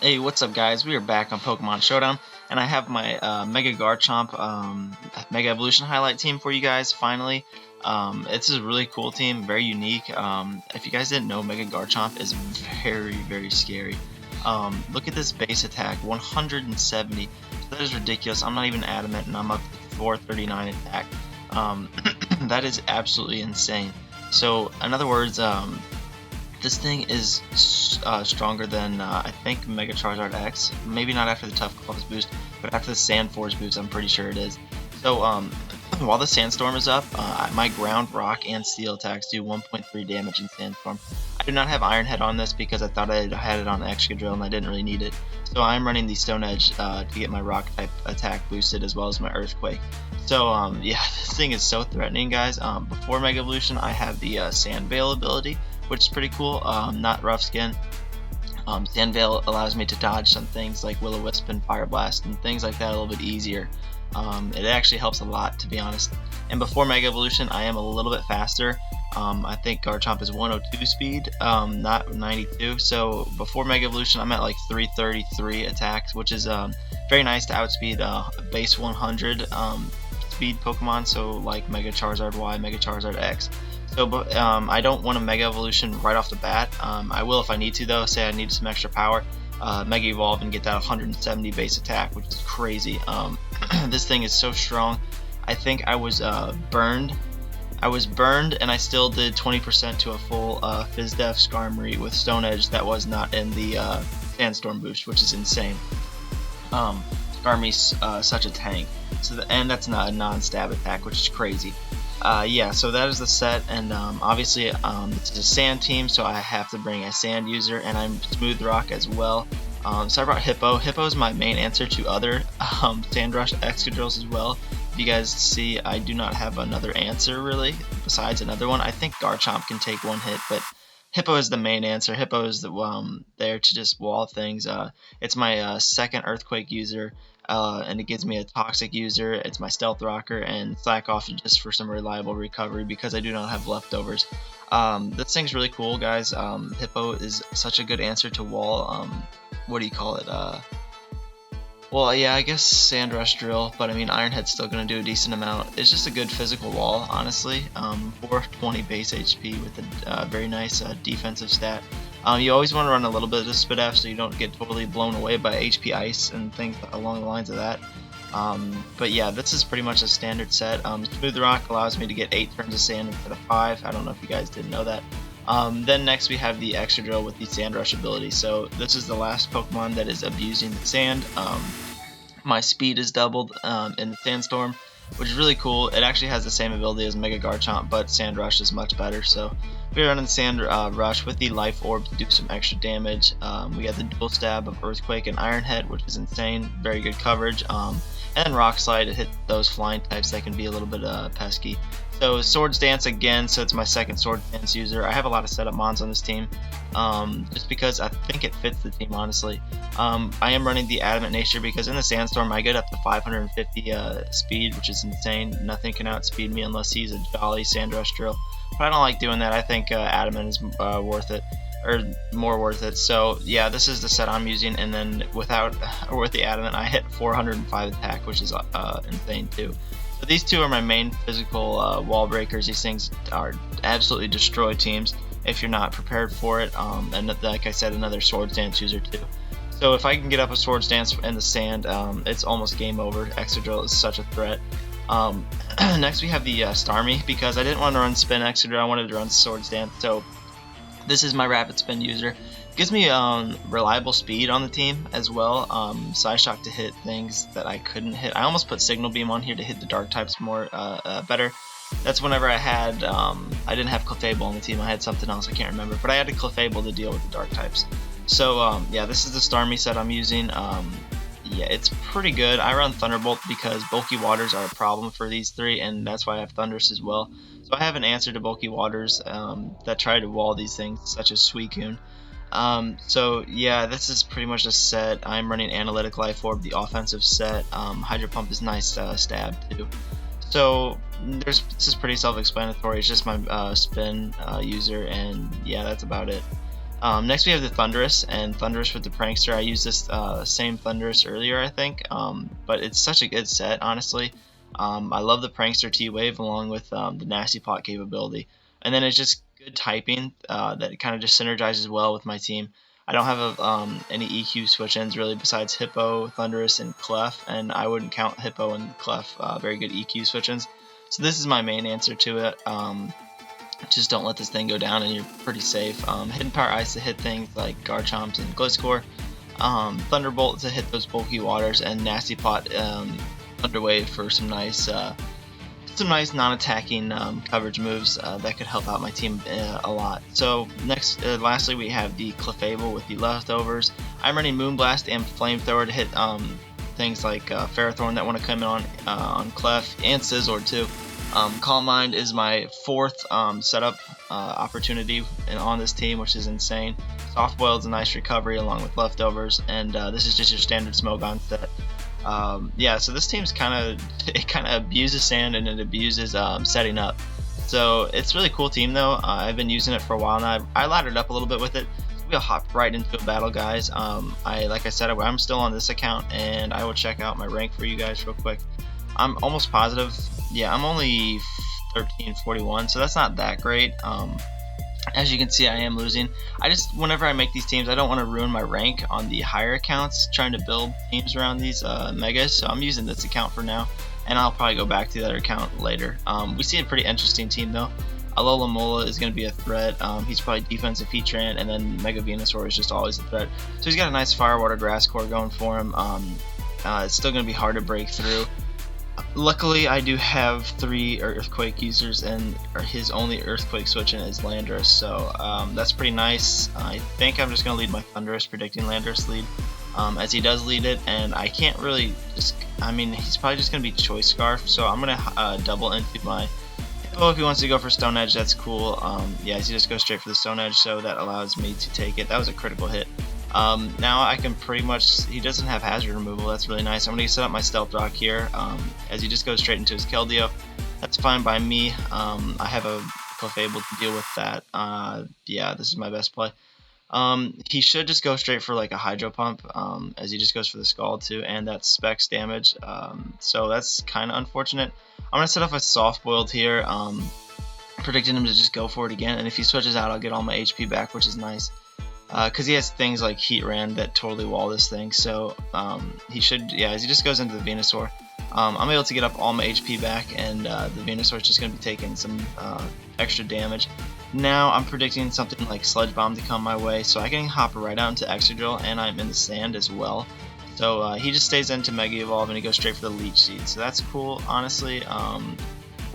Hey, what's up guys? We are back on Pokemon Showdown, and I have my Mega-Garchomp Mega Evolution highlight team for you guys, finally. It's a really cool team, very unique. If you guys didn't know, Mega-Garchomp is very, very scary. Look at this base attack, 170. That is ridiculous. I'm not even adamant, and I'm up to 439 attack. That is absolutely insane. So, in other words, this thing is stronger than I think Mega Charizard X. Maybe not after the Tough Claws boost, but after the Sand Force boost, I'm pretty sure it is. So while the Sandstorm is up, my Ground, Rock, and Steel attacks do 1.3 damage in Sandstorm. I do not have Iron Head on this because I thought I had it on Excadrill and I didn't really need it. So I'm running the Stone Edge to get my Rock type attack boosted as well as my Earthquake. So yeah, this thing is so threatening, guys. Before Mega Evolution, I have the Sand Veil ability, which is pretty cool. Not rough skin. Sand Veil allows me to dodge some things like Will-O-Wisp and Fire Blast and things like that a little bit easier. It actually helps a lot, to be honest. And before Mega Evolution, I am a little bit faster. I think Garchomp is 102 speed, not 92. So before Mega Evolution, I'm at like 333 attacks, which is very nice to outspeed base 100 speed Pokemon. So like Mega Charizard Y, Mega Charizard X. So, I don't want a Mega Evolution right off the bat. I will if I need to, though. Say I need some extra power, Mega Evolve and get that 170 base attack, which is crazy. This thing is so strong. I think I was burned. I was burned, and I still did 20% to a full Fizdef Skarmory with Stone Edge that was not in the Sandstorm boost, which is insane. Skarmory's such a tank. So, and that's not a non-stab attack, which is crazy. Yeah, so that is the set, and obviously this is a sand team, so I have to bring a sand user, and I'm Smooth Rock as well. So I brought Hippo. Hippo is my main answer to other Sandrush Excadrills as well. If you guys see, I do not have another answer really, besides another one. I think Garchomp can take one hit, but Hippo is the main answer. Hippo is the there to just wall things. It's my second Earthquake user. And it gives me a Toxic user, it's my Stealth Rocker, and Slack Off just for some reliable recovery because I do not have leftovers. This thing's really cool, guys. Hippo is such a good answer to wall, what do you call it? Well, yeah, I guess Sand Rush Drill, but I mean Iron Head's still going to do a decent amount. It's just a good physical wall, honestly. 420 base HP with a very nice defensive stat. You always want to run a little bit of Spit F so you don't get totally blown away by HP Ice and things along the lines of that. But yeah, this is pretty much a standard set. Smooth Rock allows me to get 8 turns of sand instead of 5. I don't know if you guys didn't know that. Then next we have the Excadrill with the Sand Rush ability. So this is the last Pokemon that is abusing the sand. My speed is doubled in the Sandstorm, which is really cool. It actually has the same ability as Mega Garchomp, but Sand Rush is much better. So we're running Sand Rush with the Life Orb to do some extra damage. We got the dual stab of Earthquake and Iron Head, which is insane. Very good coverage. And then Rock Slide to hit those flying types that can be a little bit pesky. So Swords Dance again, so it's my second Swords Dance user. I have a lot of setup mons on this team, just because I think it fits the team, honestly. I am running the Adamant Nature because in the Sandstorm I get up to 550 speed, which is insane. Nothing can outspeed me unless he's a jolly Sandrush Drill. But I don't like doing that. I think Adamant is worth it, or more worth it. So yeah, this is the set I'm using, and then with the Adamant I hit 405 attack, which is insane too. So these two are my main physical wall breakers. These things are absolutely destroy teams if you're not prepared for it. And like I said, another Swords Dance user too. So if I can get up a Swords Dance in the sand, it's almost game over. Excadrill is such a threat. Next we have the Starmie, because I didn't want to run Spin Excadrill, I wanted to run Swords Dance. So this is my Rapid Spin user. Gives me reliable speed on the team as well. Psyshock to hit things that I couldn't hit. I almost put Signal Beam on here to hit the Dark types more better. That's whenever I had I didn't have Clefable on the team. I had something else, I can't remember, but I had a Clefable to deal with the Dark types. So yeah, this is the Starmie set I'm using. Yeah, it's pretty good. I run Thunderbolt because Bulky Waters are a problem for these three, and that's why I have Thundurus as well. So I have an answer to Bulky Waters that try to wall these things, such as Suicune. So yeah, this is pretty much a set. I'm running Analytic Life Orb, the offensive set. Hydro Pump is nice stab too. So this is pretty self-explanatory. It's just my spin user, and yeah, that's about it. Next we have the Thundurus, and Thundurus with the Prankster. I used this same Thundurus earlier, I think, but it's such a good set, honestly. I love the Prankster T-Wave along with the Nasty Pot capability. And then it's just good typing that kind of just synergizes well with my team. I don't have any EQ switch-ins really besides Hippo, Thundurus, and Clef, and I wouldn't count Hippo and Clef very good EQ switch-ins. So this is my main answer to it. Just don't let this thing go down and you're pretty safe. Hidden Power Ice to hit things like Garchomp and Gliscor. Thunderbolt to hit those bulky waters, and Nasty Pot Thunderwave for some nice non-attacking coverage moves that could help out my team a lot. So next, lastly, we have the Clefable with the leftovers. I'm running Moonblast and Flamethrower to hit things like Ferrothorn that want to come in on Clef, and Scizor too. Calm Mind is my fourth setup opportunity on this team, which is insane. Soft Boiled is a nice recovery along with leftovers, and this is just your standard Smogon set. Yeah, so this team's kind of abuses sand and it abuses setting up. So it's a really cool team though. I've been using it for a while now. I laddered up a little bit with it. So we'll hop right into a battle, guys. Like I said, I'm still on this account, and I will check out my rank for you guys real quick. I'm almost positive. Yeah, I'm only 1341, so that's not that great. As you can see, I am losing. Whenever I make these teams, I don't want to ruin my rank on the higher accounts trying to build teams around these megas, so I'm using this account for now, and I'll probably go back to the other account later. We see a pretty interesting team though. Alola Mola is going to be a threat. He's probably defensive Heatran, and then Mega Venusaur is just always a threat. So he's got a nice Fire Water Grass Core going for him. It's still going to be hard to break through. Luckily, I do have 3 Earthquake users, and his only Earthquake switch-in is Landorus, so that's pretty nice. I think I'm just going to lead my Thundurus, predicting Landorus lead, as he does lead it, and I can't really he's probably just going to be Choice Scarf, so I'm going to double into my Hippo if he wants to go for Stone Edge. That's cool. Yeah, he just goes straight for the Stone Edge, so that allows me to take it. That was a critical hit. Now I can pretty much, he doesn't have hazard removal, that's really nice. I'm going to set up my Stealth Rock here, as he just goes straight into his Keldeo. That's fine by me. I have a Clefable to deal with that. Yeah, this is my best play. He should just go straight for like a Hydro Pump, as he just goes for the Scald too, and that Specs damage, so that's kind of unfortunate. I'm going to set up a Soft Boiled here, predicting him to just go for it again, and if he switches out, I'll get all my HP back, which is nice. Because he has things like Heatran that totally wall this thing, so he should, yeah, as he just goes into the Venusaur, I'm able to get up all my HP back, and the Venusaur is just going to be taking some extra damage. Now I'm predicting something like Sludge Bomb to come my way, so I can hop right out into Excadrill, and I'm in the sand as well. So he just stays into Mega Evolve, and he goes straight for the Leech Seed, so that's cool, honestly.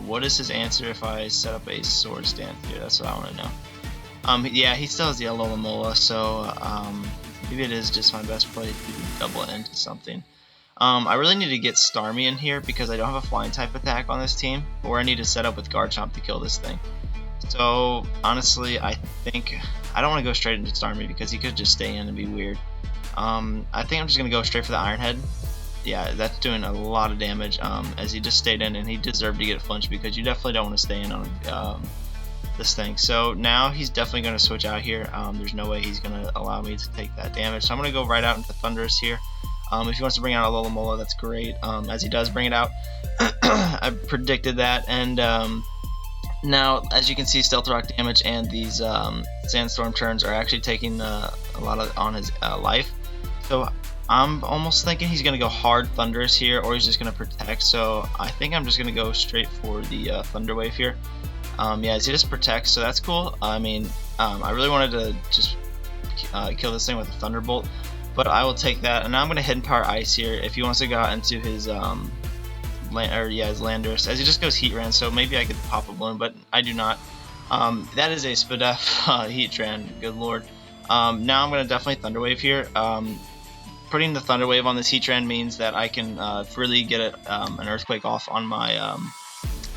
What is his answer if I set up a Sword Stance here? That's what I want to know. Yeah, he still has the Alola Mola, so maybe it is just my best play to double it into something. I really need to get Starmie in here because I don't have a flying type attack on this team, or I need to set up with Garchomp to kill this thing. So honestly, I think I don't want to go straight into Starmie because he could just stay in and be weird. I think I'm just going to go straight for the Iron Head. Yeah, that's doing a lot of damage, as he just stayed in, and he deserved to get flinched because you definitely don't want to stay in on this thing. So now he's definitely going to switch out here. There's no way he's going to allow me to take that damage, so I'm going to go right out into Thundurus here. If he wants to bring out a Alola Mola, that's great, as he does bring it out. I predicted that, and now as you can see, Stealth Rock damage and these Sandstorm turns are actually taking a lot on his life. So I'm almost thinking he's going to go hard Thundurus here, or he's just going to protect, so I think I'm just going to go straight for the Thunder Wave here. Yeah, he just protects, so that's cool. I mean, I really wanted to just kill this thing with a Thunderbolt, but I will take that. And now I'm going to Hidden Power Ice here if he wants to go out into his his Landorus, as he just goes Heatran, so maybe I could pop a Balloon, but I do not. That is a Spadef Heatran, good lord. Now I'm going to definitely Thunder Wave here. Putting the Thunder Wave on this Heatran means that I can really get an Earthquake off on my,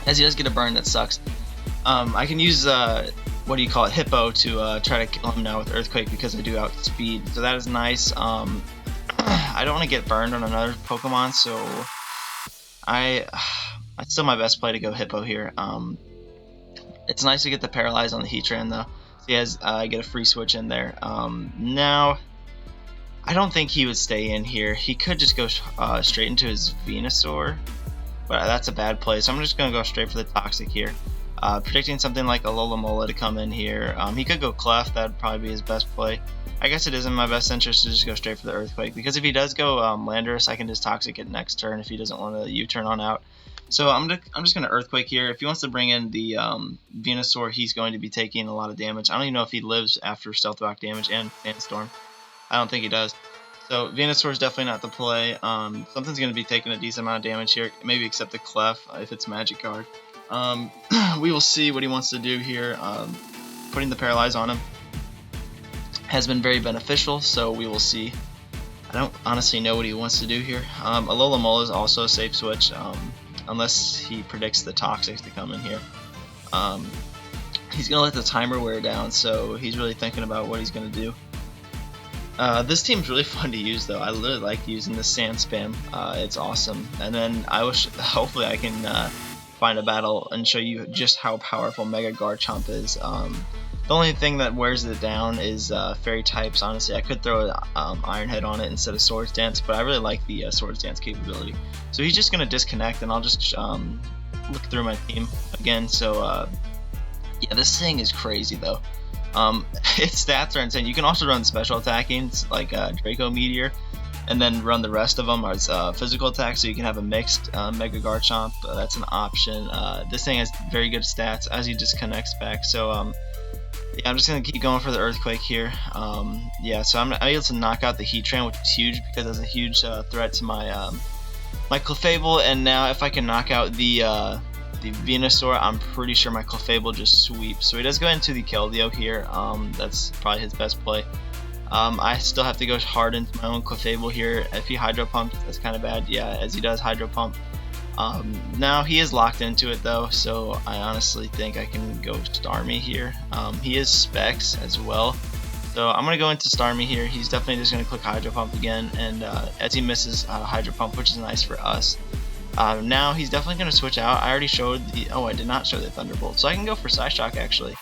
as he does get a burn that sucks. I can use, Hippo to try to kill him now with Earthquake because I do outspeed, so that is nice. I don't want to get burned on another Pokemon, so it's still my best play to go Hippo here. It's nice to get the Paralyze on the Heatran though, He has get a free switch in there. Now, I don't think he would stay in here. He could just go straight into his Venusaur, but that's a bad play. So I'm just going to go straight for the Toxic here. Predicting something like a Alola to come in here. He could go Clef. That would probably be his best play. I guess it is in my best interest to just go straight for the Earthquake, because if he does go Landorus, I can just Toxic it next turn if he doesn't want to U-turn on out. So I'm just going to Earthquake here. If he wants to bring in the Venusaur, he's going to be taking a lot of damage. I don't even know if he lives after Stealth Rock damage and Sandstorm. I don't think he does. So Venusaur is definitely not the play. Something's going to be taking a decent amount of damage here, maybe except the Clef if it's Magic Guard. We will see what he wants to do here. Putting the Paralyze on him has been very beneficial, so we will see. I don't honestly know what he wants to do here. Alola is also a safe switch, unless he predicts the Toxics to come in here. He's going to let the timer wear down, so he's really thinking about what he's going to do. This team's really fun to use, though. I really like using the Sand Spam. It's awesome. And then hopefully I can find a battle and show you just how powerful Mega Garchomp is. The only thing that wears it down is Fairy types. Honestly, I could throw Iron Head on it instead of Swords Dance, but I really like the Swords Dance capability. So he's just going to disconnect, and I'll just look through my team again. So yeah, this thing is crazy, though. Its stats are insane. You can also run special attacking, like Draco Meteor, and then run the rest of them as physical attack, so you can have a mixed Mega-Garchomp. That's an option. This thing has very good stats as he disconnects back. So yeah, I'm just going to keep going for the Earthquake here. Yeah, so I'm able to knock out the Heatran, which is huge because it's a huge threat to my my Clefable. And now if I can knock out the Venusaur, I'm pretty sure my Clefable just sweeps. So he does go into the Keldeo here. That's probably his best play. I still have to go hard into my own Clefable here. If he Hydro Pumps, that's kind of bad. Yeah, as he does Hydro Pump. Now he is locked into it, though, so I honestly think I can go Starmie here. He is Specs as well, so I'm going to go into Starmie here. He's definitely just going to click Hydro Pump again, and as he misses Hydro Pump, which is nice for us. Now he's definitely going to switch out. I already showed the... Oh, I did not show the Thunderbolt, so I can go for Psyshock, actually.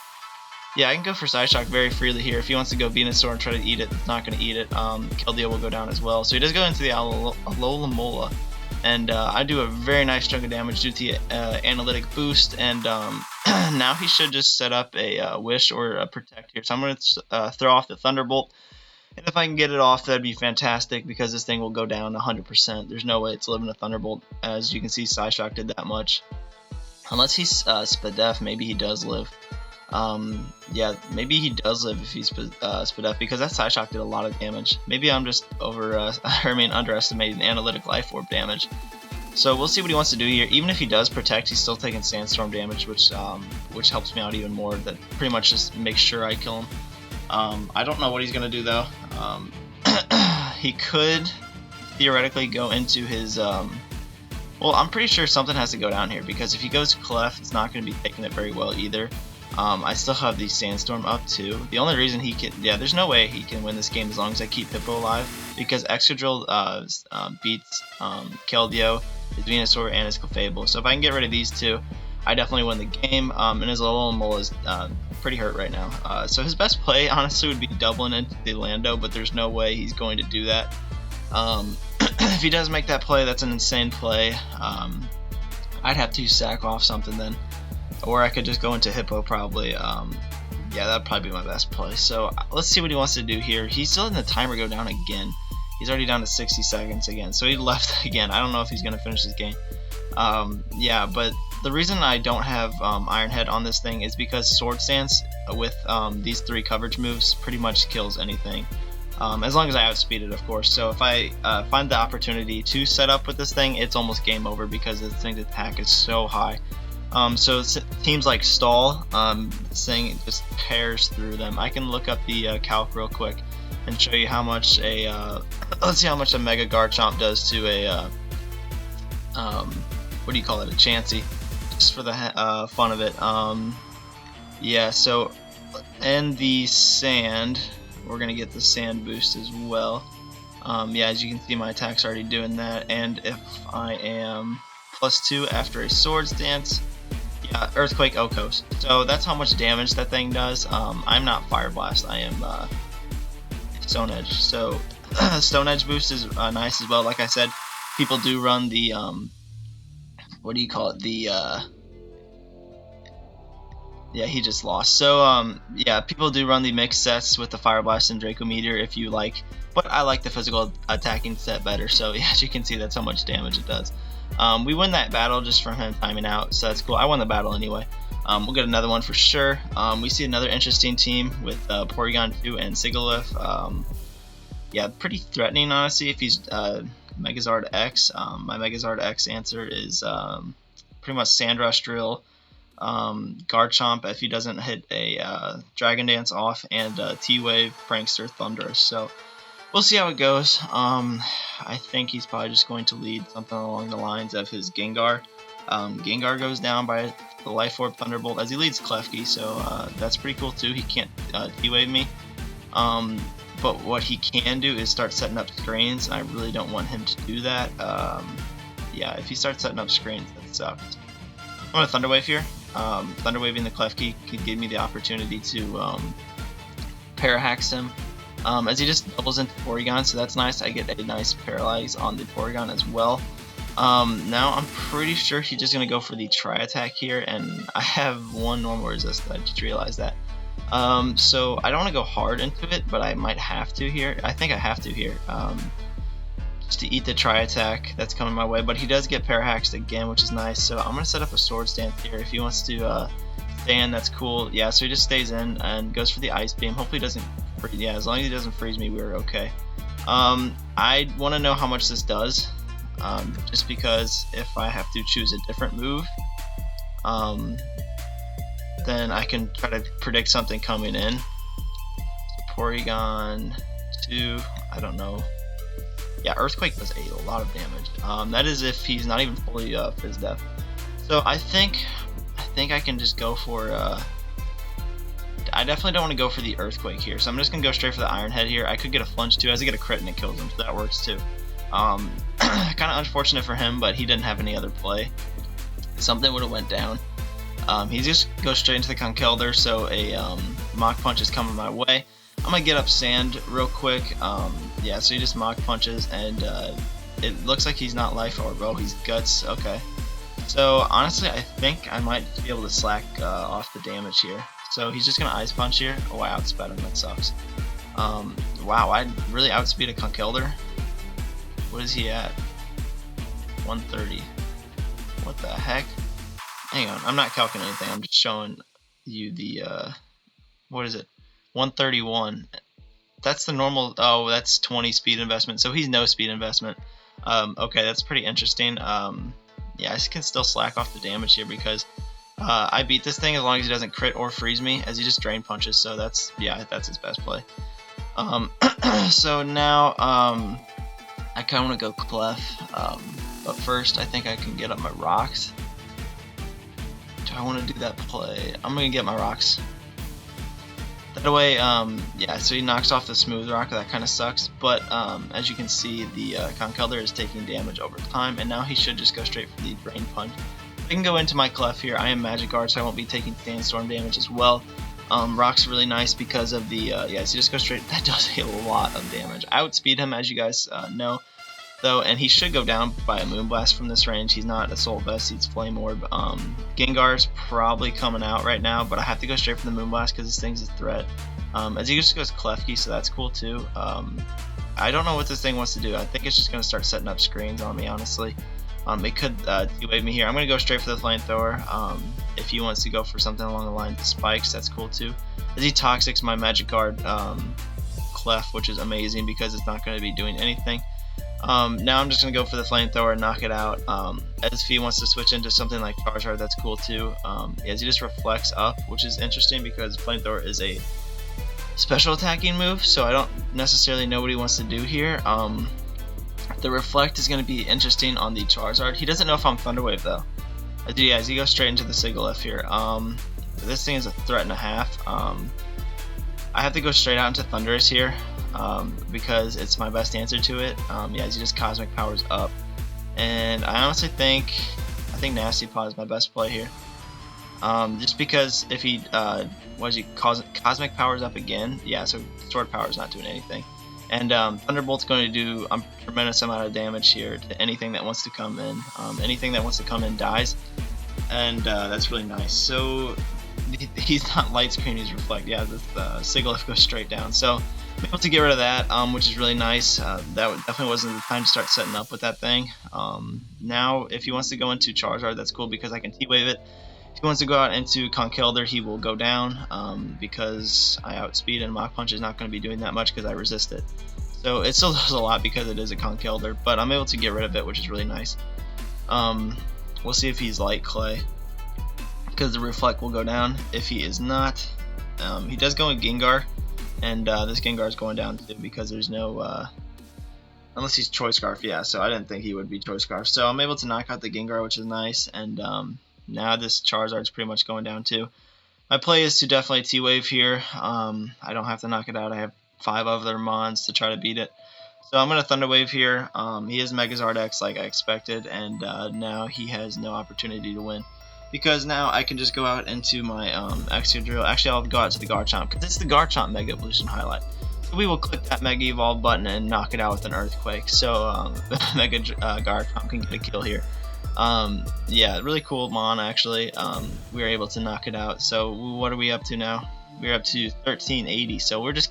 Yeah, I can go for Psyshock very freely here. If he wants to go Venusaur and try to eat it, it's not going to eat it. Keldeo will go down as well, so he does go into the Alola. And I do a very nice chunk of damage due to the analytic boost, and now he should just set up a Wish or a Protect here. So I'm going to throw off the Thunderbolt, and if I can get it off, that'd be fantastic, because this thing will go down 100%. There's no way it's living a Thunderbolt. As you can see, Psyshock did that much. Unless he's Spadef, maybe he does live. Yeah, maybe he does live if he's Spadef, because that Psyshock did a lot of damage. Maybe I'm just underestimating the Analytic Life Orb damage. So we'll see what he wants to do here. Even if he does Protect, he's still taking Sandstorm damage, which helps me out even more. That pretty much just makes sure I kill him. I don't know what he's gonna do, though. He could theoretically go into his well, I'm pretty sure something has to go down here, because if he goes Clef, it's not going to be taking it very well either. I still have the Sandstorm up too. The only reason he can... Yeah, there's no way he can win this game as long as I keep Hippo alive, because Excadrill beats Keldeo, his Venusaur, and his Clefable. So if I can get rid of these two, I definitely win the game. And his Alola is pretty hurt right now. So his best play, honestly, would be doubling into the Lando, but there's no way he's going to do that. If he does make that play, that's an insane play. I'd have to sack off something then. Or I could just go into Hippo, probably. Yeah, that'd probably be my best play. So let's see what he wants to do here. He's still letting the timer go down again. He's already down to 60 seconds again. So he left again. I don't know if he's going to finish this game. Yeah, but the reason I don't have Iron Head on this thing is because Sword Dance with these three coverage moves pretty much kills anything. As long as I outspeed it, of course. So if I find the opportunity to set up with this thing, it's almost game over, because this thing's attack is so high. So teams like Stall, this thing just tears through them. I can look up the calc real quick and show you how much a let's see how much a Mega Garchomp does to a what do you call it, a Chansey, just for the fun of it. Yeah, so in the sand, we're gonna get the sand boost as well. Yeah, as you can see, my attack's already doing that, and if I am +2 after a Swords Dance, yeah, Earthquake Okos. So that's how much damage that thing does. I'm not Fire Blast. I am Stone Edge. So Stone Edge boost is nice as well. Like I said, people do run the what do you call it? The yeah, he just lost. So yeah, people do run the mixed sets with the Fire Blast and Draco Meteor if you like, but I like the physical attacking set better. So yeah, as you can see, that's how much damage it does. We win that battle just from him timing out, so that's cool. I won the battle anyway. We'll get another one for sure. We see another interesting team with Porygon 2 and Sigilyph. Yeah, pretty threatening, honestly, if he's Megazord X. My Megazord X answer is pretty much Sandrush Drill, Garchomp if he doesn't hit a Dragon Dance off, and T-Wave, Prankster, Thundurus. So we'll see how it goes. I think he's probably just going to lead something along the lines of his Gengar. Gengar goes down by the Life Orb Thunderbolt as he leads Klefki, so that's pretty cool too. He can't T-Wave me. But what he can do is start setting up screens, and I really don't want him to do that. Yeah, if he starts setting up screens, that sucks. I'm going to Thunder Wave here. Thunder Waving the Klefki could give me the opportunity to Parahax him. As he just doubles into Porygon, so that's nice. I get a nice Paralyze on the Porygon as well. Now I'm pretty sure he's just going to go for the Tri-Attack here, and I have one normal resist. I just realized that. So I don't want to go hard into it, but I might have to here. I think I have to here. Just to eat the Tri-Attack that's coming my way, but he does get Parahaxed again, which is nice. So I'm going to set up a Sword Stance here. If he wants to stay in, that's cool. Yeah, so he just stays in and goes for the Ice Beam. Hopefully he doesn't freeze. Yeah, as long as he doesn't freeze me, we're okay. I want to know how much this does, just because if I have to choose a different move, then I can try to predict something coming in. Porygon 2, I don't know. Yeah, Earthquake does a lot of damage. That is if he's not even fully Fizz Death. So I think I can just go for. I definitely don't want to go for the Earthquake here, so I'm just gonna go straight for the Iron Head here. I could get a Flinch too, as I get a crit and it kills him, so that works too. Kind of unfortunate for him, but he didn't have any other play. Something would have went down. He just goes straight into the Conkeldurr, so a Mach Punch is coming my way. I'm gonna get up Sand real quick. Yeah, so he just Mach Punches, and it looks like he's not Life Orb. Oh, he's Guts. Okay. So honestly, I think I might be able to slack off the damage here. So he's just gonna Ice Punch here. Oh, I outsped him. That sucks. Wow, I really outspeed a Conkeldurr. What is he at? 130. What the heck? Hang on, I'm not calculating anything. I'm just showing you the what is it? 131. That's the normal. Oh, that's 20 speed investment. So he's no speed investment. Okay, that's pretty interesting. Yeah, I can still slack off the damage here because I beat this thing as long as he doesn't crit or freeze me, as he just Drain Punches. So that's, yeah, that's his best play. So now I kind of want to go Clef, but first I think I can get up my rocks. Do I want to do that play? I'm gonna get my rocks. That way, yeah, so he knocks off the Smooth Rock. That kind of sucks, but as you can see, the Conkeldurr is taking damage over time, and now he should just go straight for the Drain Punch. I can go into my Clef here. I am Magic Guard, so I won't be taking Sandstorm damage as well. Rock's really nice because of the, yeah, so just go straight. That does a lot of damage. I outspeed him, as you guys know, though, and he should go down by a Moonblast from this range. He's not Assault Vest, he's Flame Orb. Gengar's probably coming out right now, but I have to go straight for the Moonblast because this thing's a threat. As he just goes Klefki, so that's cool too. I don't know what this thing wants to do. I think it's just going to start setting up screens on me, honestly. It could T-Wave me here. I'm going to go straight for the Flamethrower. If he wants to go for something along the lines of Spikes, that's cool too. As he Toxics my Magic Guard Clef, which is amazing because it's not going to be doing anything. Now I'm just going to go for the Flamethrower and knock it out. As if he wants to switch into something like Charizard, that's cool too. As he just reflects up, which is interesting because Flamethrower is a special attacking move, so I don't necessarily know what he wants to do here. The Reflect is going to be interesting on the Charizard. He doesn't know if I'm Thunder Wave though. Yeah, as he goes straight into the Sigilyph here. This thing is a threat and a half. I have to go straight out into Thundurus here. Because it's my best answer to it. Yeah, as he just Cosmic Powers up, and I honestly think Nasty Paw is my best play here. Just because if he cosmic powers up again, yeah, so sword power is not doing anything, and Thunderbolt's going to do a tremendous amount of damage here to anything that wants to come in. Anything that wants to come in dies, and that's really nice. So he's not light screen, he's reflect. Yeah, the Sigilyph goes straight down. So I'm able to get rid of that, which is really nice. That definitely wasn't the time to start setting up with that thing. Now, if he wants to go into Charizard, that's cool because I can T-Wave it. If he wants to go out into Conkeldurr, he will go down because I outspeed, and Mach Punch is not going to be doing that much because I resist it. So it still does a lot because it is a Conkeldurr, but I'm able to get rid of it, which is really nice. We'll see if he's Light Clay, because the Reflect will go down. If he is not, he does go in Gengar, and this Gengar is going down too because there's no, unless he's Choice Scarf, yeah, so I didn't think he would be Choice Scarf. So I'm able to knock out the Gengar, which is nice, and now this Charizard's pretty much going down too. My play is to definitely T-Wave here. I don't have to knock it out. I have 5 other Mons to try to beat it. So I'm going to Thunder Wave here. He is Megazord X like I expected, and now he has no opportunity to win. Because now I can just go out into my Excadrill. Actually, I'll go out to the Garchomp, because it's the Garchomp-Mega Evolution highlight. So we will click that Mega Evolve button and knock it out with an Earthquake. So Mega-Garchomp can get a kill here. Yeah, really cool Mon actually. We were able to knock it out. So what are we up to now? We're up to 1380. So we're just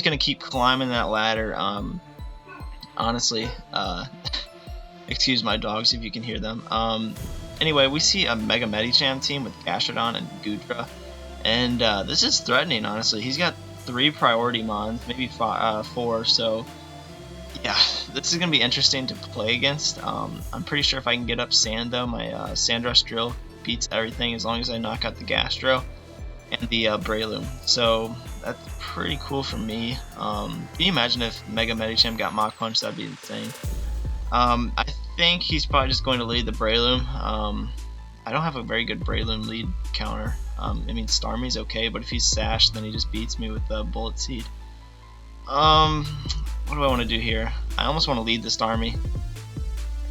gonna keep climbing that ladder. Honestly, excuse my dogs if you can hear them. Anyway, we see a Mega Medicham team with Gastrodon and Goodra, and this is threatening. Honestly, he's got 3 priority Mons, maybe 4. So yeah, this is gonna be interesting to play against. I'm pretty sure if I can get up Sand though, my Sandrush Drill beats everything as long as I knock out the Gastro and the Breloom. So that's pretty cool for me. Can you imagine if Mega Medicham got Mach Punch? That'd be insane. I think he's probably just going to lead the Breloom. I don't have a very good Breloom lead counter. I mean, Starmie's okay, but if he's Sash, then he just beats me with Bullet Seed. What do I want to do here? I almost want to lead the Starmie.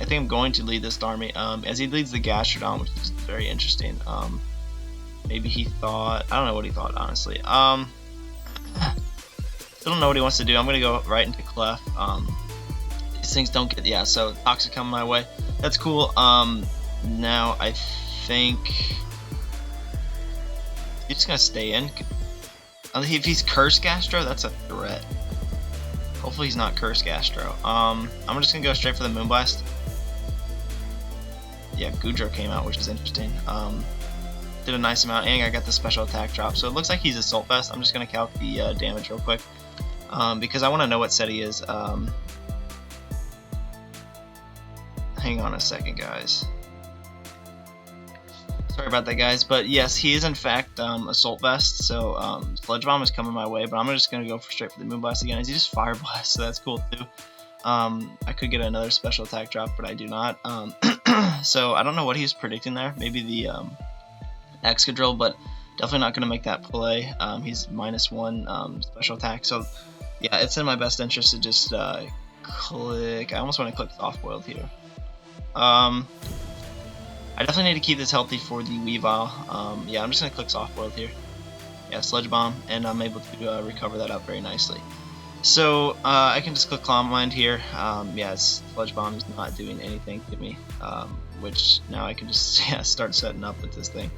I think I'm going to lead the Starmie as he leads the Gastrodon, which is very interesting. Maybe he thought, I don't know what he thought, honestly. I don't know what he wants to do. I'm going to go right into Clef. These things don't get, yeah, so Toxic coming my way. That's cool. Now I think he's just going to stay in. If he's Curse Gastro, that's a threat. Hopefully he's not Curse Gastro. I'm just going to go straight for the Moonblast. Yeah, Goodra came out, which is interesting. Did a nice amount, and I got the special attack drop. So it looks like he's Assault Vest. I'm just going to calc the damage real quick because I want to know what set he is. Hang on a second, guys. Sorry about that, guys. But yes, he is in fact Assault Vest. So Sludge Bomb is coming my way, but I'm just going to go straight for the Moonblast again. As he just Fire Blast, so that's cool too. I could get another special attack drop, but I do not. So I don't know what he's predicting there. Maybe the Excadrill, but definitely not going to make that play. He's -1 special attack, so yeah, it's in my best interest to just click. I almost want to click Soft Boiled here. I definitely need to keep this healthy for the Weavile. Yeah, I'm just going to click Soft Boiled here. Yeah, Sludge Bomb, and I'm able to recover that up very nicely. So I can just click Calm Mind here. Yeah, Sludge Bomb is not doing anything to me, which now I can just start setting up with this thing.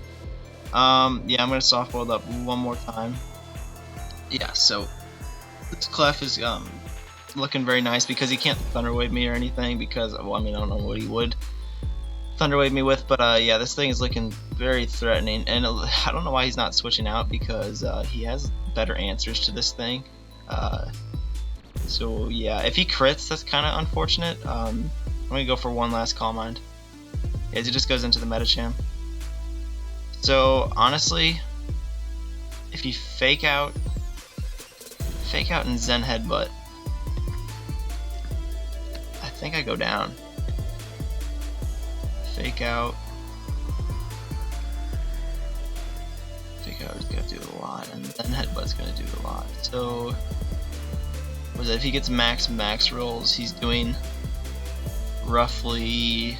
Yeah, I'm going to Soft Boiled up one more time. Yeah, so this Clef is looking very nice because he can't Thunder Wave me or anything because, well, I mean, I don't know what he would Thunder Wave me with, but yeah, this thing is looking very threatening, and I don't know why he's not switching out because he has better answers to this thing. So yeah, if he crits, that's kind of unfortunate. I'm gonna go for one last Calm Mind. As he just goes into the Medicham. So honestly, if he Fake Out and Zen Headbutt, I think I go down. Fake Out is gonna do a lot, and then Headbutt's gonna do a lot. So, what is it? If he gets max rolls, he's doing roughly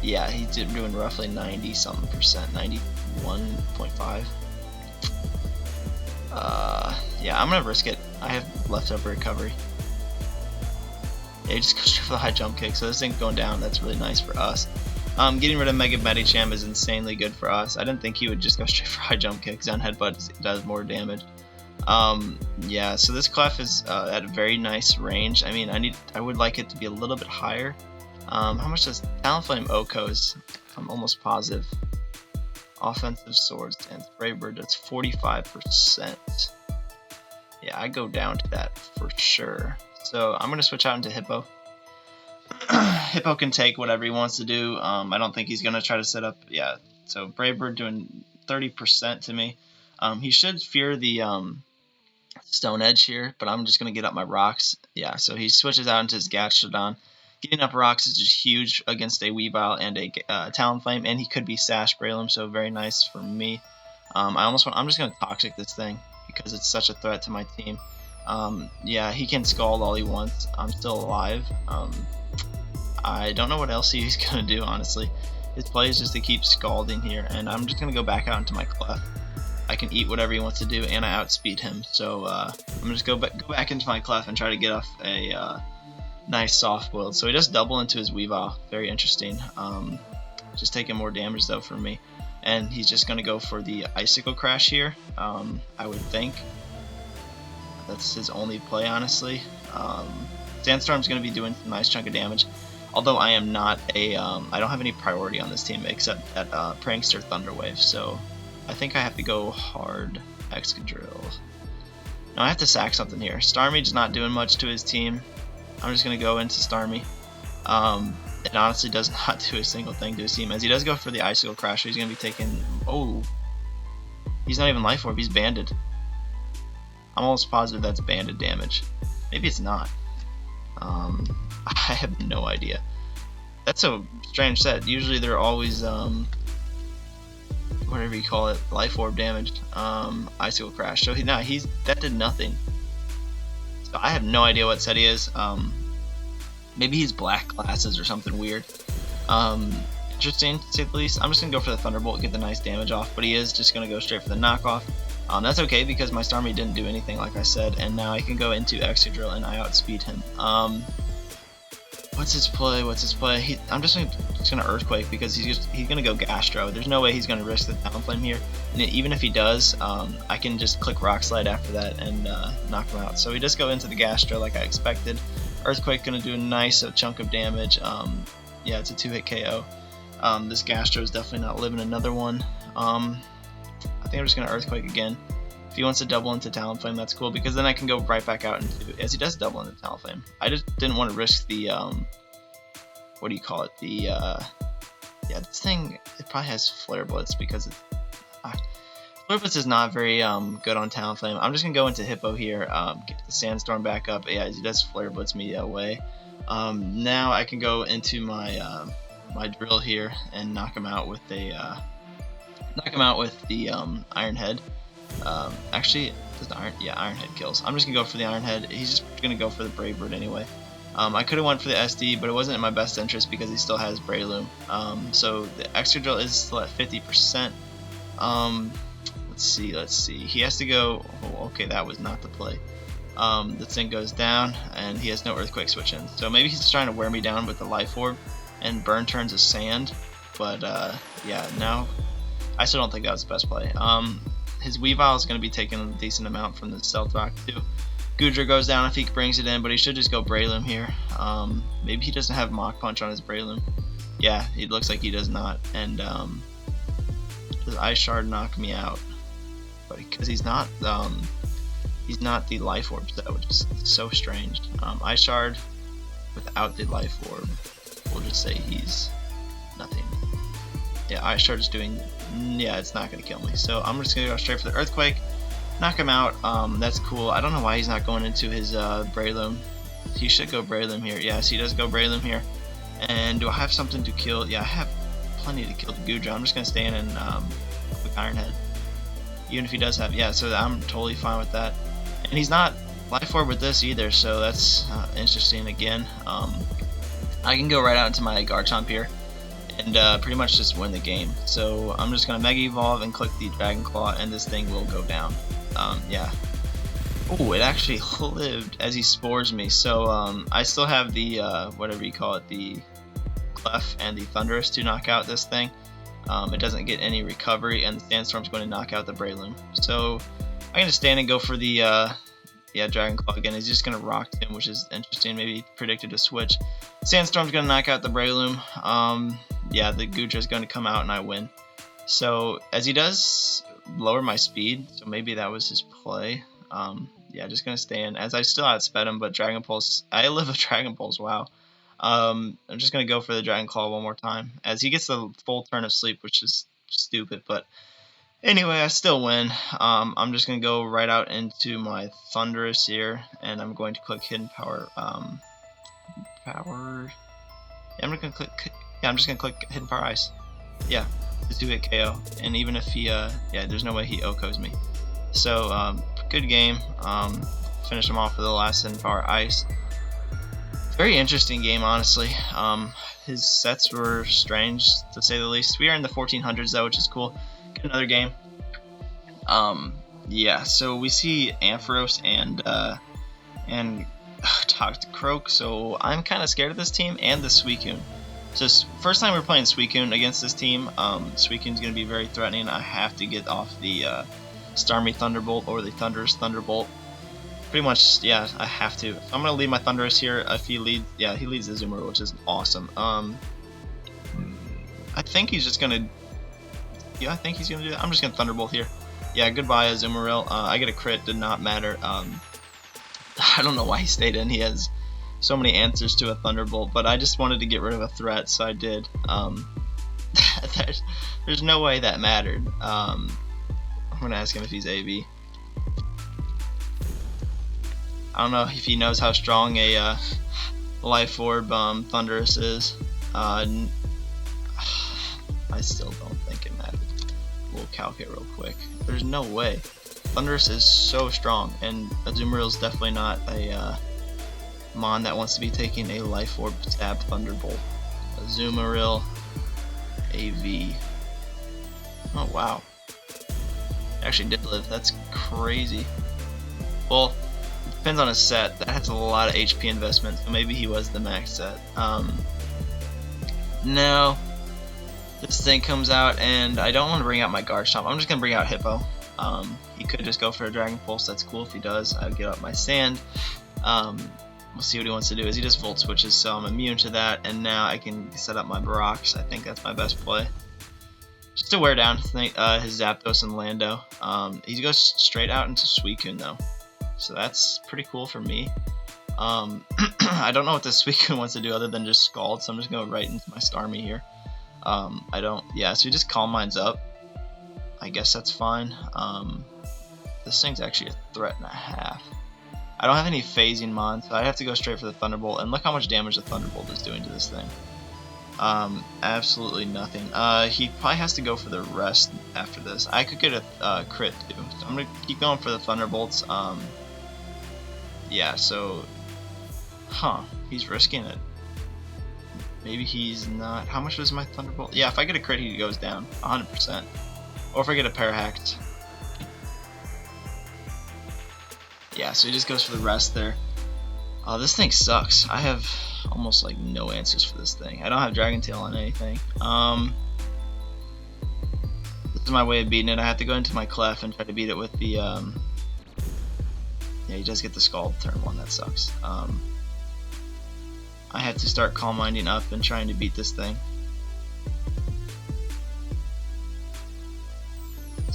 Yeah, he's doing roughly 90 something percent, 91.5. Yeah, I'm gonna risk it. I have leftover recovery. Yeah, he just goes straight for the high jump kick, so this thing's going down. That's really nice for us. Getting rid of Mega-Garchomp is insanely good for us. I didn't think he would just go straight for high jump kicks. On headbutt does more damage. Yeah, so this Clef is at a very nice range. I mean, I would like it to be a little bit higher. How much does Talonflame Oko's? I'm almost positive. Offensive Swords and Brave Bird does 45%. Yeah, I go down to that for sure. So I'm gonna switch out into Hippo. Hippo can take whatever he wants to do. I don't think he's gonna try to set up. Yeah, so Brave Bird doing 30% to me. He should fear the Stone Edge here, but I'm just gonna get up my rocks. Yeah, so he switches out into his Gastrodon. Getting up rocks is just huge against a Weavile and a Talonflame, and he could be Sash Breloom, so very nice for me. I'm just gonna Toxic this thing because it's such a threat to my team. Yeah, he can Scald all he wants. I'm still alive. I don't know what else he's gonna do, honestly. His play is just to keep scalding here, and I'm just gonna go back out into my Clef. I can eat whatever he wants to do, and I outspeed him. So I'm gonna just go back into my Clef and try to get off a nice soft build. So he does double into his Weavile. Very interesting. Just taking more damage though from me, and he's just gonna go for the Icicle Crash here. I would think that's his only play, honestly. Sandstorm's gonna be doing a nice chunk of damage. Although I am not a, I don't have any priority on this team except that Prankster Thunderwave, so I think I have to go hard Excadrill. No, I have to sack something here. Starmie's not doing much to his team. I'm just going to go into Starmie. It honestly does not do a single thing to his team, as he does go for the Icicle Crash, so he's going to be taking, oh, he's not even Life Orb, he's banded. I'm almost positive that's banded damage. Maybe it's not. I have no idea. That's a strange set. Usually they're always whatever you call it, Life Orb damage. Icicle Crash. So that did nothing. So I have no idea what set he is. Maybe he's black glasses or something weird. Interesting to say the least. I'm just gonna go for the Thunderbolt, get the nice damage off, but he is just gonna go straight for the knockoff. That's okay because my Starmie didn't do anything, like I said, and now I can go into Excadrill and I outspeed him. What's his play? I'm just gonna Earthquake because he's gonna go Gastro. There's no way he's gonna risk the Talonflame here, and even if he does, I can just click Rock Slide after that and knock him out. So he does go into the Gastro like I expected. Earthquake gonna do a nice chunk of damage. Yeah, it's a 2-hit KO. This Gastro is definitely not living another one. I think I'm just gonna Earthquake again. If he wants to double into Talonflame, that's cool, because then I can go right back out into, as he does double into Talonflame. I just didn't want to risk the, what do you call it? The, yeah, this thing, it probably has Flare Blitz because it's, Flare Blitz is not very good on Talonflame. I'm just gonna go into Hippo here, get the Sandstorm back up. Yeah, he does Flare Blitz me away. Now I can go into my my drill here and knock him out with a, Iron Head. Actually, does the Iron Head kills. I'm just gonna go for the Iron Head. He's just gonna go for the Brave Bird anyway. I could have went for the SD, but it wasn't in my best interest because he still has Breloom. So the Excadrill is still at 50%. Let's see. He has to go. Oh, okay, that was not the play. The thing goes down, and he has no Earthquake switch in. So maybe he's trying to wear me down with the Life Orb, and Burn turns to Sand. But yeah, now I still don't think that was the best play. His Weavile is going to be taking a decent amount from the Stealth Rock too. Goodra goes down if he brings it in, but he should just go Breloom here. Maybe he doesn't have Mach Punch on his Breloom. Yeah, it looks like he does not. And does Ice Shard knock me out? But because he's not the Life Orb set, which is so strange. Ice Shard without the Life Orb, we'll just say he's nothing. Yeah, Ice Shard is doing, yeah, it's not going to kill me. So I'm just going to go straight for the Earthquake, knock him out. That's cool. I don't know why he's not going into his Breloom. He should go Breloom here. Yes, he does go Breloom here. And do I have something to kill? Yeah, I have plenty to kill the Goodra. I'm just going to stay in and quick Iron Head. Even if he does have, yeah, so I'm totally fine with that. And he's not Life Orb with this either, so that's interesting again. I can go right out into my Garchomp here. and pretty much just win the game. So I'm just gonna Mega Evolve and click the Dragon Claw, and this thing will go down. Yeah. Oh, it actually lived as he spores me. So I still have the whatever you call it, the Clef and the Thunderous to knock out this thing. It doesn't get any recovery, and the Sandstorm's going to knock out the Breloom. So I'm gonna stand and go for the Dragon Claw again. He's just gonna rock him, which is interesting. Maybe he predicted a switch. Sandstorm's gonna knock out the Breloom. Yeah, the Gudra's gonna come out and I win. So as he does lower my speed, so maybe that was his play. Yeah, just gonna stay in as I still outsped him, but Dragon Pulse. I live with Dragon Pulse. Wow. I'm just gonna go for the Dragon Claw one more time as he gets the full turn of sleep, which is stupid, but anyway, I still win. I'm just gonna go right out into my Thunderous here, and I'm going to click Hidden Power. Power. Yeah, I'm just gonna click Hidden Power Ice. Yeah, just do hit KO, and even if he, yeah, there's no way he OHKOs me. So, good game. Finish him off with the last Hidden Power Ice. Very interesting game, honestly. His sets were strange, to say the least. We are in the 1400s, though, which is cool. Get another game. Yeah, so we see Ampharos and Toxicroak, so I'm kind of scared of this team and the Suicune. So first time we're playing Suicune against this team, Suicune's going to be very threatening. I have to get off the Starmie Thunderbolt or the Thunderous Thunderbolt. Pretty much, yeah, I have to. I'm going to leave my Thunderous here. If he leads, yeah, he leads the Zoomer, which is awesome. I think he's just going to, yeah, I think he's going to do that. I'm just going to Thunderbolt here. Yeah, goodbye, Azumarill. I get a crit, did not matter. I don't know why he stayed in. He has so many answers to a Thunderbolt, but I just wanted to get rid of a threat, so I did. There's no way that mattered. I'm going to ask him if he's AV. I don't know if he knows how strong a Life Orb Thunderous is. I still don't think it matters. We'll calculate real quick. There's no way. Thunderous is so strong, and Azumarill is definitely not a Mon that wants to be taking a Life Orb stab Thunderbolt. Azumarill AV. Oh wow. It actually did live. That's crazy. Well, depends on his set. That has a lot of HP investment, so maybe he was the max set. No. This thing comes out, and I don't want to bring out my Garchomp. I'm just going to bring out Hippo. He could just go for a Dragon Pulse. That's cool if he does. I'll get up my Sand. We'll see what he wants to do. Is he just Volt Switches, so I'm immune to that, and now I can set up my Brox. I think that's my best play. Just to wear down his Zapdos and Lando. He goes straight out into Suicune, though. So that's pretty cool for me. I don't know what this Suicune wants to do other than just Scald, so I'm just going right into my Starmie here. Yeah, so he just Calm Minds up. I guess that's fine. This thing's actually a threat and a half. I don't have any phasing Mon, so I have to go straight for the Thunderbolt, and look how much damage the Thunderbolt is doing to this thing. Absolutely nothing. He probably has to go for the rest after this. I could get a crit too, so I'm gonna keep going for the Thunderbolts. Yeah, so, he's risking it. Maybe he's not. How much was my Thunderbolt? Yeah, if I get a crit, he goes down 100%. Or if I get a Parahacked. Yeah, so he just goes for the rest there. Oh, this thing sucks. I have almost like no answers for this thing. I don't have Dragon Tail on anything. This is my way of beating it. I have to go into my Clef and try to beat it with the yeah, he does get the Scald turn 1. That sucks. I had to start Calm Minding up and trying to beat this thing.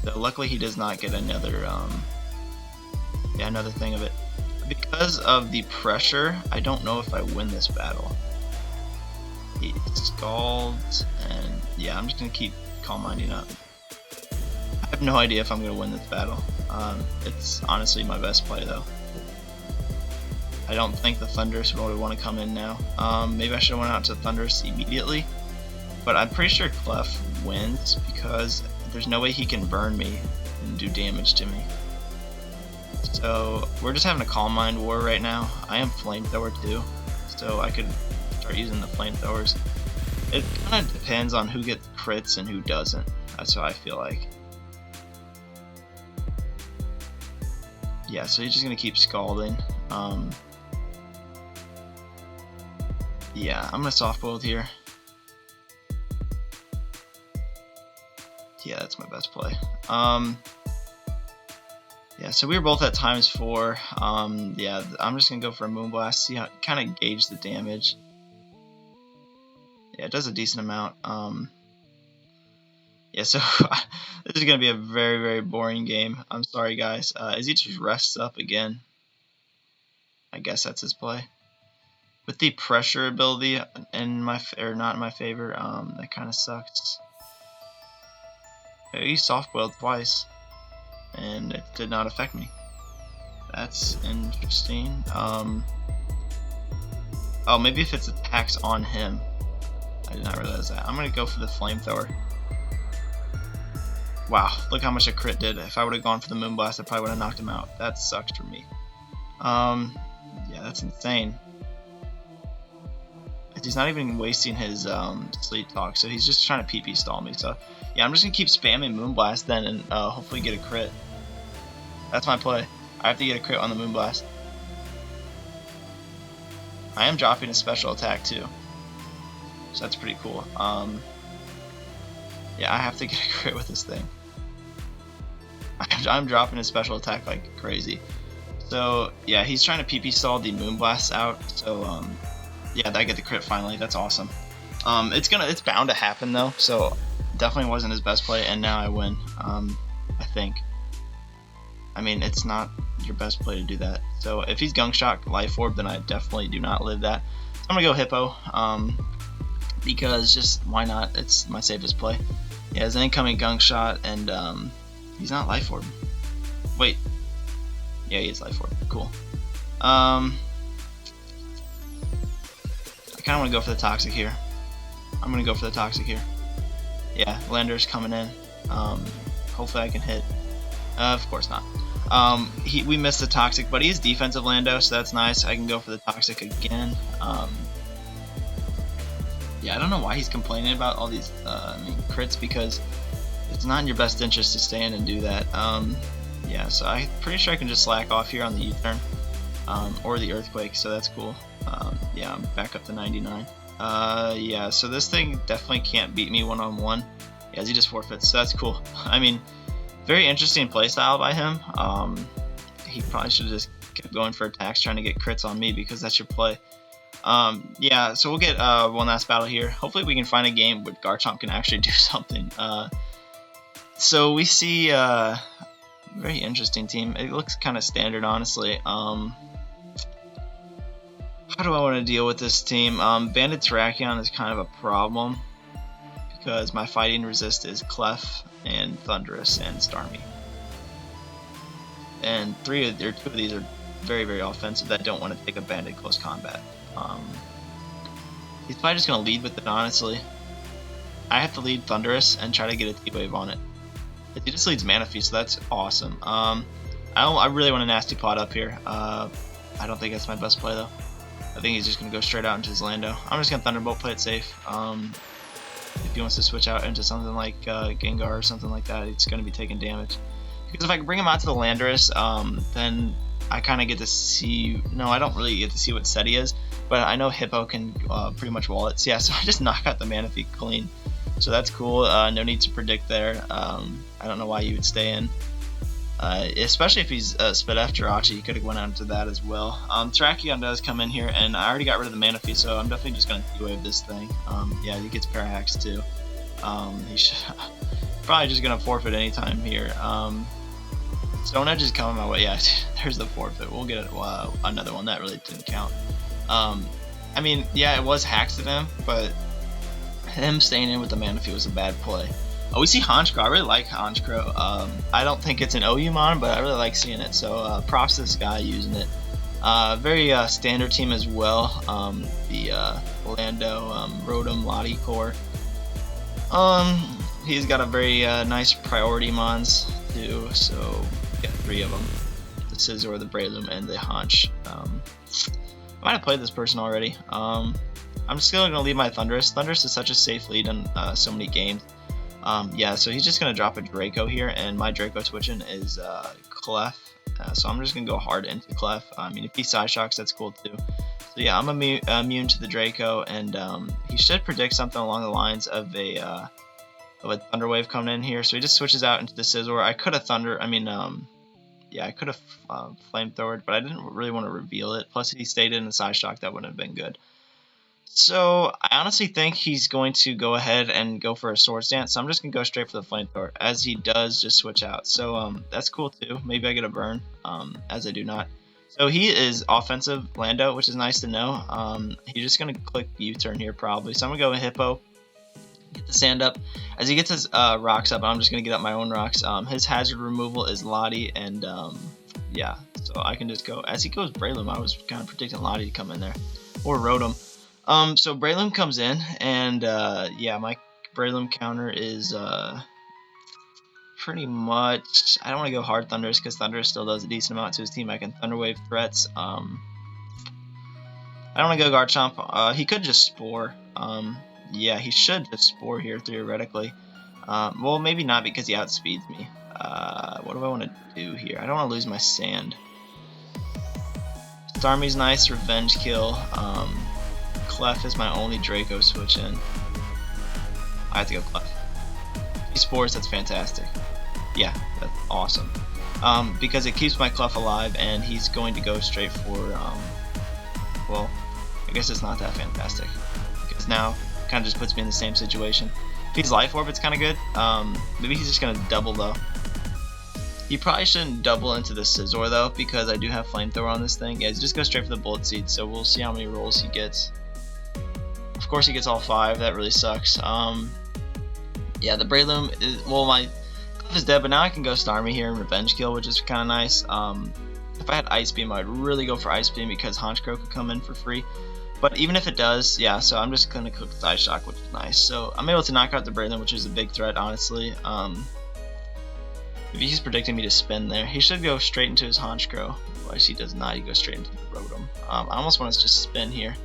So luckily he does not get another another thing of it. Because of the pressure, I don't know if I win this battle. He Scalds, and yeah, I'm just gonna keep Calm Minding up. I have no idea if I'm gonna win this battle. It's honestly my best play though. I don't think the Thunderous would want to come in now. Maybe I should have went out to Thunderous immediately, but I'm pretty sure Clef wins because there's no way he can burn me and do damage to me. So we're just having a Calm Mind war right now. I am Flamethrower too, so I could start using the Flamethrowers. It kind of depends on who gets crits and who doesn't. That's what I feel like. Yeah, so he's just gonna keep scalding. Yeah, I'm gonna soft boiled here. Yeah, that's my best play. Yeah, so we were both at ×4. Yeah, I'm just gonna go for a Moonblast. See how kind of gauge the damage. Yeah, it does a decent amount. Yeah, so this is gonna be a very, very boring game. I'm sorry, guys. As he just rests up again, I guess that's his play. With the pressure ability in my not in my favor, that kind of sucks. He soft boiled twice, and it did not affect me. That's interesting. Oh, maybe if it's attacks on him. I did not realize that. I'm gonna go for the flamethrower. Wow, look how much a crit did. If I would have gone for the Moonblast, I probably would have knocked him out. That sucks for me. Yeah, that's insane. He's not even wasting his sleep talk, so he's just trying to PP stall me. So yeah, I'm just gonna keep spamming Moonblast then, and hopefully get a crit. That's my play. I have to get a crit on the Moonblast. I am dropping a special attack too, so that's pretty cool. Yeah, I have to get a crit with this thing. I'm dropping a special attack like crazy. So yeah, he's trying to PP stall the Moonblast out. So yeah, I get the crit finally. That's awesome. It's bound to happen though. So definitely wasn't his best play, and now I win. I think. I mean, it's not your best play to do that. So if he's Gunk Shot Life Orb, then I definitely do not live that. So I'm gonna go Hippo, because just why not? It's my safest play. He has an incoming Gunk Shot, and he's not Life Orb. Wait, yeah, he is Life Orb. Cool. I kind of want to go for the Toxic here. I'm gonna go for the Toxic here. Yeah, Lander's coming in. Hopefully I can hit. Of course not. We missed the Toxic, but he is defensive Lando, so that's nice. I can go for the Toxic again. Yeah, I don't know why he's complaining about all these crits, because it's not in your best interest to stay in and do that. Yeah, so I'm pretty sure I can just slack off here on the U-turn, or the Earthquake, so that's cool. Yeah, I'm back up to 99. Yeah, so this thing definitely can't beat me one-on-one. Yeah, he just forfeits, so that's cool. I mean, very interesting playstyle by him. He probably should have just kept going for attacks, trying to get crits on me, because that's your play. Yeah, so we'll get one last battle here. Hopefully we can find a game where Garchomp can actually do something. So we see very interesting team. It looks kind of standard, honestly. How do I want to deal with this team? Banded Terrakion is kind of a problem, because my fighting resist is Clef and Thundurus and Starmie. And two of these are very, very offensive that don't want to take a banded close combat. He's probably just going to lead with it, honestly. I have to lead Thundurus and try to get a T-Wave on it. He just leads Manaphy, so that's awesome. I really want a Nasty Pot up here. I don't think that's my best play, though. I think he's just going to go straight out into his Lando. I'm just going to Thunderbolt, play it safe. If he wants to switch out into something like Gengar or something like that, it's going to be taking damage. Because if I can bring him out to the Landorus, then I kind of get to see... No, I don't really get to see what set he is, but I know Hippo can pretty much wall it. So yeah, so I just knock out the Manaphy clean. So that's cool. No need to predict there. I don't know why you would stay in. Especially if he's spit after Jirachi, he could have went out into that as well. Terrakion does come in here, and I already got rid of the Manaphy, so I'm definitely just going to T-Wave this thing. Yeah, he gets Parahax too. He should probably just going to forfeit anytime here. Stone Edge is coming my way. Yeah, there's the forfeit. We'll get another one. That really didn't count. I mean, yeah, it was hacks to them, but him staying in with the Manaphy was a bad play. Oh, we see Honchkrow. I really like Honchkrow. I don't think it's an OU mon, but I really like seeing it. So props to this guy using it. Very standard team as well. The Lando, Rotom, Lottie core. He's got a very nice priority mons too. So yeah, 3 of them: the Scizor, the Breloom, and the Honch. I might have played this person already. I'm just still gonna leave my Thundurus. Thundurus is such a safe lead in so many games. Yeah, so he's just gonna drop a Draco here, and my Draco switching is Clef. So I'm just gonna go hard into Clef. I mean, if he Side Shocks, that's cool too. So yeah, I'm immune to the Draco, and he should predict something along the lines of a Thunder Wave coming in here. So he just switches out into the Scizor. I could have yeah, I could have Flamethrowered, but I didn't really want to reveal it. Plus, if he stayed in the Side Shock, that wouldn't have been good. So I honestly think he's going to go ahead and go for a Swords Dance. So I'm just gonna go straight for the Flamethrower. As he does, just switch out. So that's cool too. Maybe I get a burn, as I do not. So he is offensive Lando, which is nice to know. He's just gonna click U-turn here probably. So I'm gonna go with Hippo. Get the sand up. As he gets his rocks up, I'm just going to get up my own rocks. His hazard removal is Lottie, and yeah, so I can just go. As he goes Breloom, I was kind of predicting Lottie to come in there, or Rotom. So Breloom comes in, and yeah, my Breloom counter is pretty much, I don't want to go hard Thundurus, because Thundurus still does a decent amount to his team. I can Thunder Wave threats. I don't want to go Garchomp. He could just Spore. Yeah, he should just Spore here, theoretically. Well, maybe not, because he outspeeds me. What do I want to do here? I don't want to lose my Sand. Starmie's nice, Revenge Kill. Clef is my only Draco switch in. I have to go Clef. If he Spores, that's fantastic. Yeah, that's awesome. Because it keeps my Clef alive, and he's going to go straight for, well, I guess it's not that fantastic. Because now, kind of just puts me in the same situation. If he's Life Orb, it's kind of good. Maybe he's just going to double, though. He probably shouldn't double into the Scizor, though, because I do have Flamethrower on this thing. Yeah, he's just go straight for the Bullet Seed, so we'll see how many rolls he gets. Of course, he gets all 5. That really sucks. Yeah, the Breloom is, well, my Clef is dead, but now I can go Starmie here and Revenge Kill, which is kind of nice. If I had Ice Beam, I'd really go for Ice Beam, because Honchkrow could come in for free. But even if it does, yeah, so I'm just going to click Side Shock, which is nice. So I'm able to knock out the Breloom, which is a big threat, honestly. If he's predicting me to spin there, he should go straight into his Honchkrow. Otherwise, he does not. He goes straight into the Rotom. I almost want to just spin here.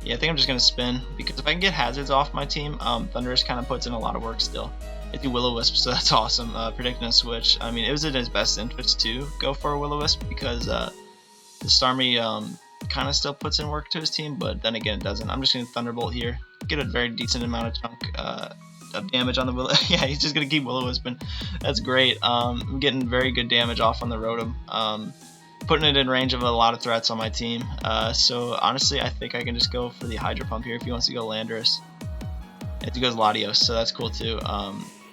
Yeah, I think I'm just going to spin, because if I can get hazards off my team, Thundurus kind of puts in a lot of work still. I do Will-O-Wisp, so that's awesome. Predicting a switch. I mean, it was in his best interest to go for a Will-O-Wisp, because the Starmie kind of still puts in work to his team, but then again, it doesn't. I'm just going to Thunderbolt here, get a very decent amount of chunk of damage on the Willow. Yeah, he's just going to keep Will-O-Wisping. That's great. I'm getting very good damage off on the Rotom, putting it in range of a lot of threats on my team. So honestly, I think I can just go for the Hydro Pump here if he wants to go Landorus. If he goes Latios, so that's cool too.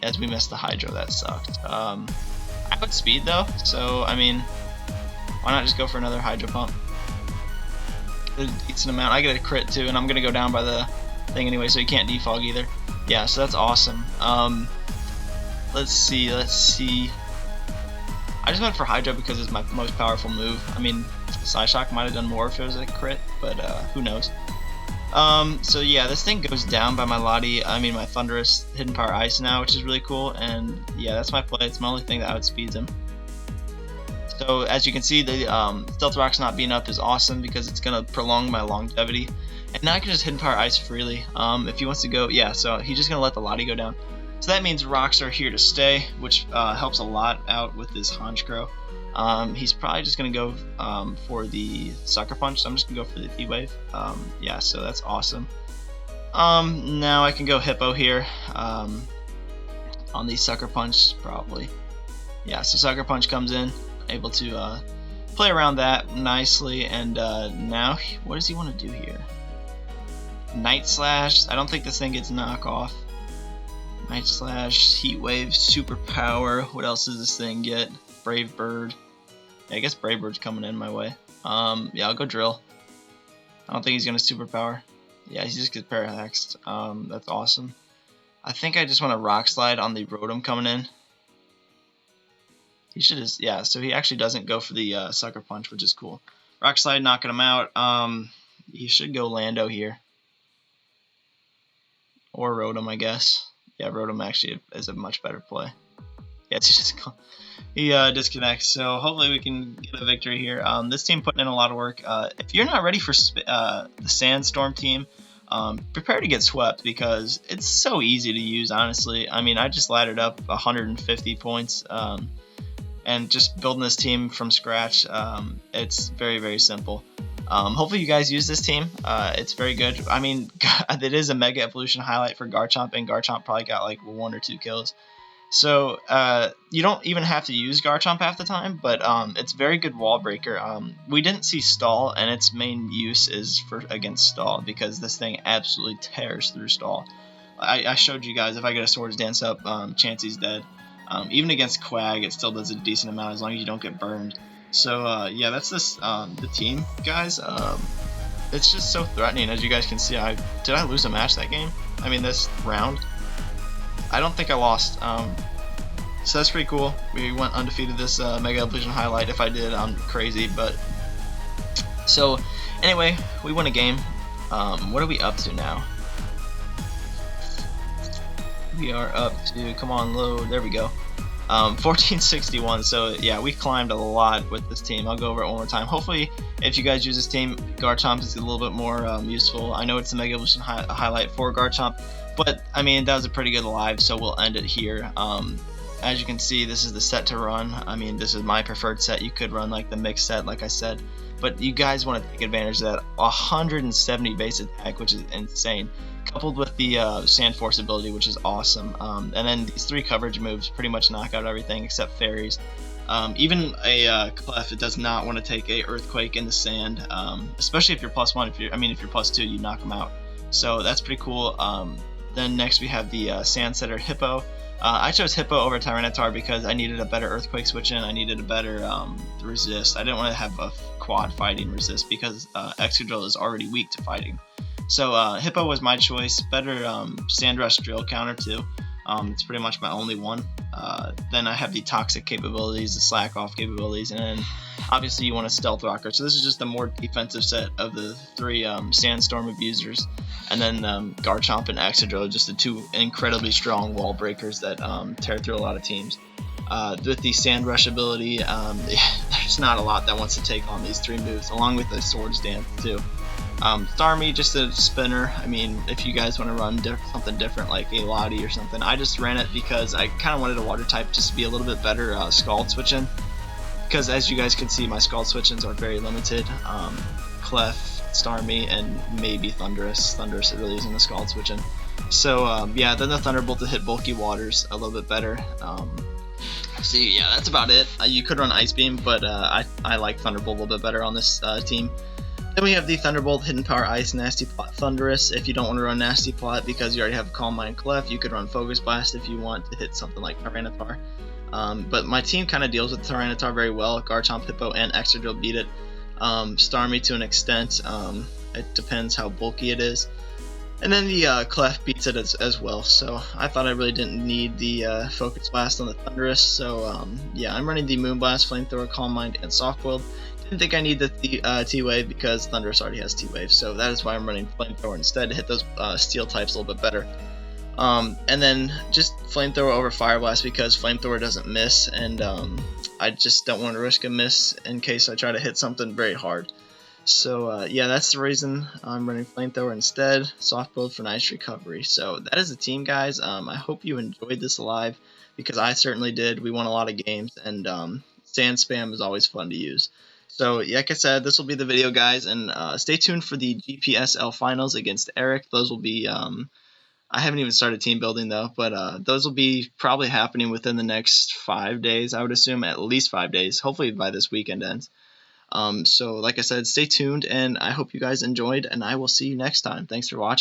As we missed the Hydro, that sucked. I have speed though, so I mean, why not just go for another Hydro Pump? A decent amount. I get a crit too, and I'm gonna go down by the thing anyway, so he can't defog either. Yeah, so that's awesome. Let's see. I just went for Hydro because it's my most powerful move. I mean, Psyshock might have done more if it was a crit, but who knows. So yeah, this thing goes down by my my Thundurus Hidden Power Ice now, which is really cool, and yeah, that's my play. It's my only thing that outspeeds him. So as you can see, the Stealth Rock's not being up is awesome, because it's going to prolong my longevity. And now I can just Hidden Power Ice freely. If he wants to go, yeah, so he's just going to let the Lottie go down. So that means rocks are here to stay, which helps a lot out with this Honchkrow. He's probably just going to go for the Sucker Punch, so I'm just going to go for the T-Wave. Yeah, so that's awesome. Now I can go Hippo here on the Sucker Punch, probably. Yeah, so Sucker Punch comes in, able to play around that nicely, and now, what does he want to do here? Night Slash, I don't think this thing gets knockoff. Night Slash, Heat Wave, Super Power, what else does this thing get? Brave Bird. Yeah, I guess Brave Bird's coming in my way. Yeah, I'll go Drill. I don't think he's going to Super Power. Yeah, he just gets Parallaxed. That's awesome. I think I just want to Rock Slide on the Rotom coming in. He should just, yeah, so he actually doesn't go for the Sucker Punch, which is cool. Rock Slide knocking him out. He should go Lando here. Or Rotom, I guess. Yeah, Rotom actually is a much better play. Yeah, it's just he disconnects. So hopefully we can get a victory here. This team putting in a lot of work. If you're not ready for the Sandstorm team, prepare to get swept because it's so easy to use. Honestly, I mean, I just laddered up 150 points. And just building this team from scratch, it's very, very simple. Hopefully you guys use this team. It's very good. I mean, it is a Mega Evolution highlight for Garchomp, and Garchomp probably got like 1 or 2 kills. So you don't even have to use Garchomp half the time, but it's very good wall breaker. We didn't see stall, and its main use is for against stall because this thing absolutely tears through stall. I showed you guys if I get a Swords Dance up, Chansey's dead. Even against Quag, it still does a decent amount as long as you don't get burned. So yeah, that's the team, guys. It's just so threatening, as you guys can see. Did I lose a match that game? I mean, this round. I don't think I lost. So that's pretty cool. We went undefeated this Mega Evolution highlight. If I did, I'm crazy. But so anyway, we won a game. What are we up to now? We are up to, come on, load, there we go, 1461. So yeah, we climbed a lot with this team. I'll go over it one more time. Hopefully if you guys use this team, Garchomp is a little bit more useful. I know it's a Mega Evolution highlight for Garchomp, but I mean, that was a pretty good live, so we'll end it here. As you can see, this is the set to run. I mean, this is my preferred set. You could run like the mixed set, like I said, but you guys want to take advantage of that 170 base attack, which is insane, coupled with the Sand Force ability, which is awesome. And then these 3 coverage moves pretty much knock out everything except fairies. Even a Clef, it does not want to take a Earthquake in the sand, especially if you're +1. If you're +2, you knock them out. So that's pretty cool. Then next we have the Sand Setter Hippo. I chose Hippo over Tyranitar because I needed a better Earthquake switch in. I needed a better resist. I didn't want to have a quad fighting resist because Excadrill is already weak to fighting. So Hippo was my choice. Better Sand Rush drill counter too. It's pretty much my only one. Then I have the Toxic capabilities, the Slack Off capabilities, and then obviously you want a Stealth Rocker. So this is just the more defensive set of the 3 Sandstorm abusers. And then Garchomp and Excadrill are just the 2 incredibly strong wall breakers that tear through a lot of teams. With the Sand Rush ability, there's not a lot that wants to take on these 3 moves, along with the Swords Dance too. Starmie, just a spinner. I mean, if you guys want to run something different like a Lottie or something, I just ran it because I kind of wanted a water type just to be a little bit better Scald switching. Because as you guys can see, my Scald switchings are very limited. Clef, Starmie, and maybe Thundurus. Thundurus really isn't a Scald switching. So yeah, then the Thunderbolt to hit bulky waters a little bit better. So yeah, that's about it. You could run Ice Beam, but I like Thunderbolt a little bit better on this team. Then we have the Thunderbolt, Hidden Power Ice, Nasty Plot, Thundurus. If you don't want to run Nasty Plot because you already have Calm Mind Clef, you could run Focus Blast if you want to hit something like Tyranitar. But my team kind of deals with Tyranitar very well. Garchomp, Hippo, and Excadrill beat it. Starmie to an extent. It depends how bulky it is. And then the Clef beats it as well. So I thought I really didn't need the Focus Blast on the Thundurus. So yeah, I'm running the Moonblast, Flamethrower, Calm Mind, and Soft Boiled. Didn't think I need the T-Wave because Thundurus already has T-Wave, so that is why I'm running Flamethrower instead to hit those Steel types a little bit better. And then just Flamethrower over Fire Blast because Flamethrower doesn't miss, and I just don't want to risk a miss in case I try to hit something very hard. So yeah, that's the reason I'm running Flamethrower instead. Soft Build for nice recovery. So that is the team, guys. I hope you enjoyed this live because I certainly did. We won a lot of games, and Sand Spam is always fun to use. So, like I said, this will be the video, guys, and stay tuned for the GPSL finals against Eric. Those will be, I haven't even started team building, though, but those will be probably happening within the next 5 days, I would assume, at least 5 days, hopefully by this weekend ends. So, like I said, stay tuned, and I hope you guys enjoyed, and I will see you next time. Thanks for watching.